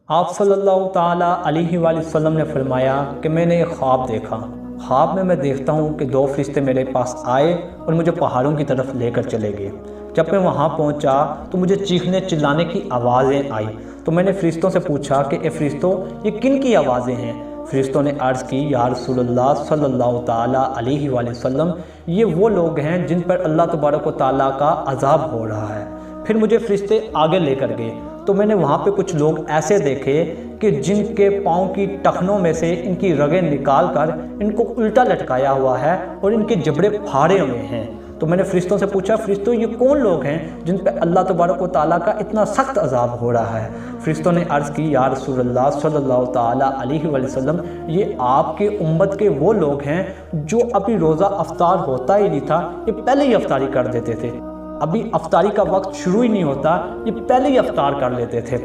آپ صلی اللہ تعالیٰ علیہ وآلہ وسلم نے فرمایا کہ میں نے ایک خواب دیکھا۔ خواب میں دیکھتا ہوں کہ دو فرشتے میرے پاس آئے اور مجھے پہاڑوں کی طرف لے کر چلے گئے۔ جب میں وہاں پہنچا تو مجھے چیخنے چلانے کی آوازیں آئی، تو میں نے فرشتوں سے پوچھا کہ اے فرشتوں، یہ کن کی آوازیں ہیں؟ فرشتوں نے عرض کی، یا رسول اللہ صلی اللہ تعالیٰ علیہ وآلہ وسلم، یہ وہ لوگ ہیں جن پر اللہ تبارک و تعالیٰ کا عذاب ہو رہا ہے۔ پھر مجھے فرشتے آگے لے کر گئے تو میں نے وہاں پہ کچھ لوگ ایسے دیکھے کہ جن کے پاؤں کی ٹخنوں میں سے ان کی رگیں نکال کر ان کو الٹا لٹکایا ہوا ہے اور ان کے جبڑے پھاڑے ہوئے ہیں۔ تو میں نے فرشتوں سے پوچھا، فرشتوں یہ کون لوگ ہیں جن پہ اللہ تبارک و تعالیٰ کا اتنا سخت عذاب ہو رہا ہے؟ فرشتوں نے عرض کی، یا رسول اللہ صلی اللہ تعالیٰ علیہ وآلہ وسلم، یہ آپ کے امت کے وہ لوگ ہیں جو ابھی روزہ افطار ہوتا ہی نہیں تھا، یہ پہلے ہی افطاری کر دیتے تھے۔ ابھی افطاری کا وقت شروع ہی نہیں ہوتا، یہ پہلے ہی افطار کر لیتے تھے۔